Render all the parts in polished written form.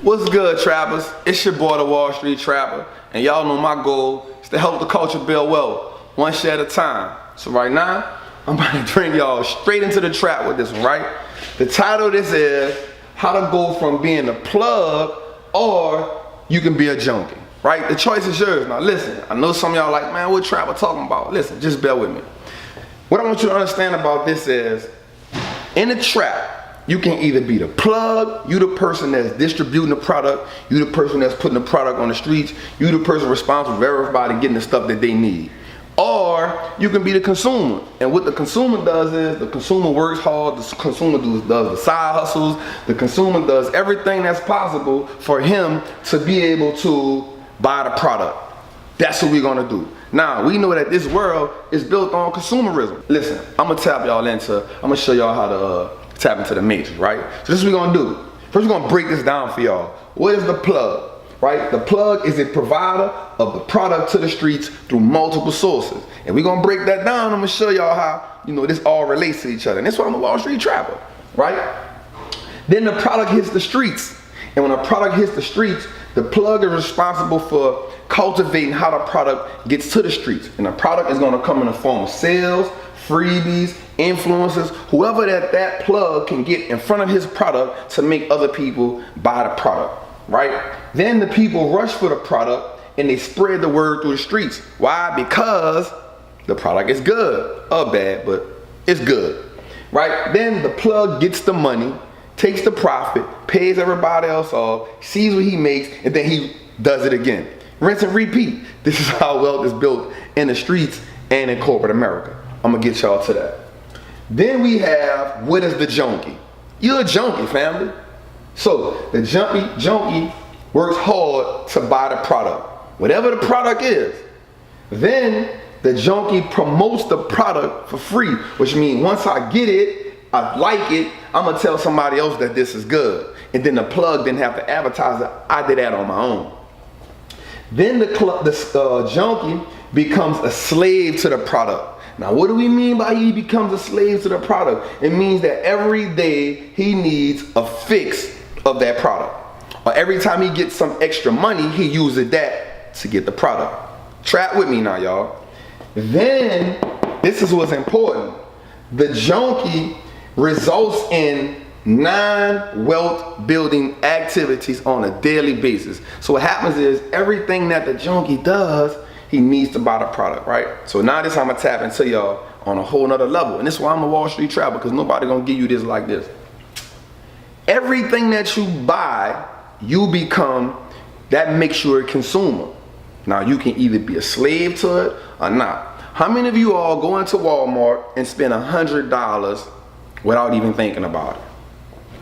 What's good, trappers? It's your boy, the Wall Street Trapper, and y'all know my goal is to help the culture build wealth, one share at a time. So right now, I'm about to bring y'all straight into the trap with this one, right? The title of this is how to go from being a plug or you can be a junkie, right? The choice is yours. Now listen, I know some of y'all like, man, what Trapper talking about? Listen, just bear with me. What I want you to understand about this is, in the trap, you can either be the plug, you the person that's distributing the product, you the person that's putting the product on the streets, you the person responsible for everybody getting the stuff that they need. Or you can be the consumer. And what the consumer does is, the consumer works hard, the consumer does the side hustles, the consumer does everything that's possible for him to be able to buy the product. That's what we're gonna do. Now, we know that this world is built on consumerism. Listen, I'm gonna I'm gonna show y'all how to tap into the matrix, right? So this is what we're gonna do. First, we're gonna break this down for y'all. What is the plug, right? The plug is a provider of the product to the streets through multiple sources. And we're gonna break that down. I'm gonna show y'all how, this all relates to each other. And that's why I'm a Wall Street Trapper, right? Then the product hits the streets. And when a product hits the streets, the plug is responsible for cultivating how the product gets to the streets. And the product is gonna come in the form of sales, freebies, influencers, whoever that plug can get in front of his product to make other people buy the product, right? Then the people rush for the product and they spread the word through the streets. Why? Because the product is good, or bad, but it's good, right? Then the plug gets the money, takes the profit, pays everybody else off, sees what he makes, and then he does it again. Rinse and repeat. This is how wealth is built in the streets and in corporate America. I'm gonna get y'all to that. Then we have, what is the junkie? You're a junkie, family. So the junkie works hard to buy the product, whatever the product is. Then the junkie promotes the product for free, which means once I get it, I like it, I'm gonna tell somebody else that this is good. And then the plug didn't have to advertise it, I did that on my own. Then the junkie becomes a slave to the product. Now, what do we mean by he becomes a slave to the product? It means that every day he needs a fix of that product. Or every time he gets some extra money, he uses that to get the product. Trap with me now, y'all. Then, this is what's important. The junkie results in non-wealth building activities on a daily basis. So what happens is, everything that the junkie does, he needs to buy the product, right? So now this I'm gonna tap into y'all on a whole nother level. And this is why I'm a Wall Street Trapper, because nobody gonna give you this like this. Everything that you buy, you become, that makes you a consumer. Now you can either be a slave to it or not. How many of you all go into Walmart and spend $100 without even thinking about it?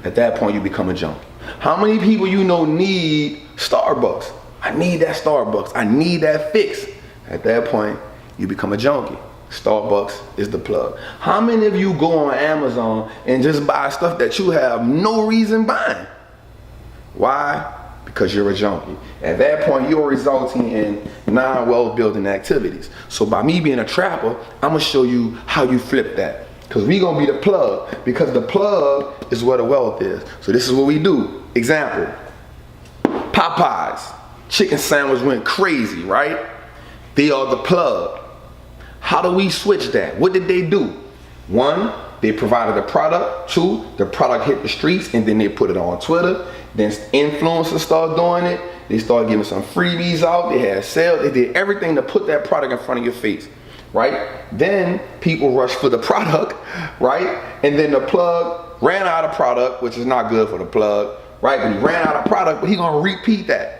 At that point, you become a junkie. How many people you know need Starbucks? I need that Starbucks. I need that fix. At that point, you become a junkie. Starbucks is the plug. How many of you go on Amazon and just buy stuff that you have no reason buying? Why? Because you're a junkie. At that point, you're resulting in non-wealth building activities. So by me being a trapper, I'm gonna show you how you flip that. Because we gonna be the plug, because the plug is where the wealth is. So this is what we do. Example, Popeyes. Chicken sandwich went crazy, right? They are the plug. How do we switch that? What did they do? One, they provided the product. Two, the product hit the streets and then they put it on Twitter. Then influencers start doing it. They started giving some freebies out. They had sales. They did everything to put that product in front of your face, right? Then people rush for the product, right? And then the plug ran out of product, which is not good for the plug, right? But he ran out of product, but he's gonna repeat that.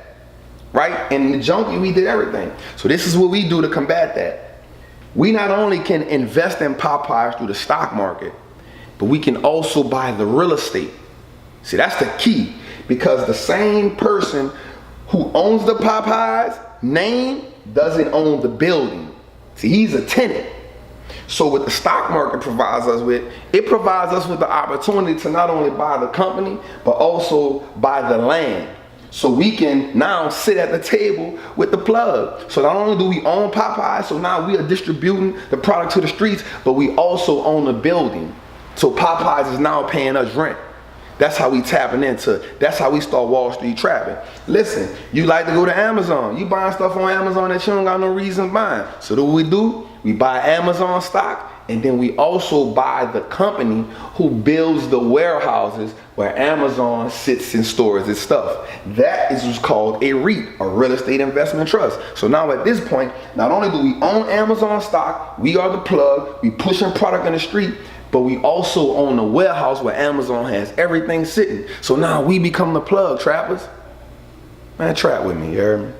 Right? And the junkie, we did everything. So this is what we do to combat that. We not only can invest in Popeyes through the stock market, but we can also buy the real estate. See, that's the key, because the same person who owns the Popeyes name doesn't own the building. See, he's a tenant. So what the stock market provides us with, it provides us with the opportunity to not only buy the company, but also buy the land. So we can now sit at the table with the plug. So not only do we own Popeyes, so now we are distributing the product to the streets, but we also own the building. So Popeyes is now paying us rent. That's how we tapping into. That's how we start Wall Street trapping. Listen, you like to go to Amazon. You buying stuff on Amazon that you don't got no reason buying. So what we do? We buy Amazon stock, and then we also buy the company who builds the warehouses where Amazon sits and stores its stuff. That is what's called a REIT, a real estate investment trust. So now at this point, not only do we own Amazon stock, we are the plug, we pushing product in the street, but we also own the warehouse where Amazon has everything sitting. So now we become the plug, trappers. Man, trap with me, you heard me?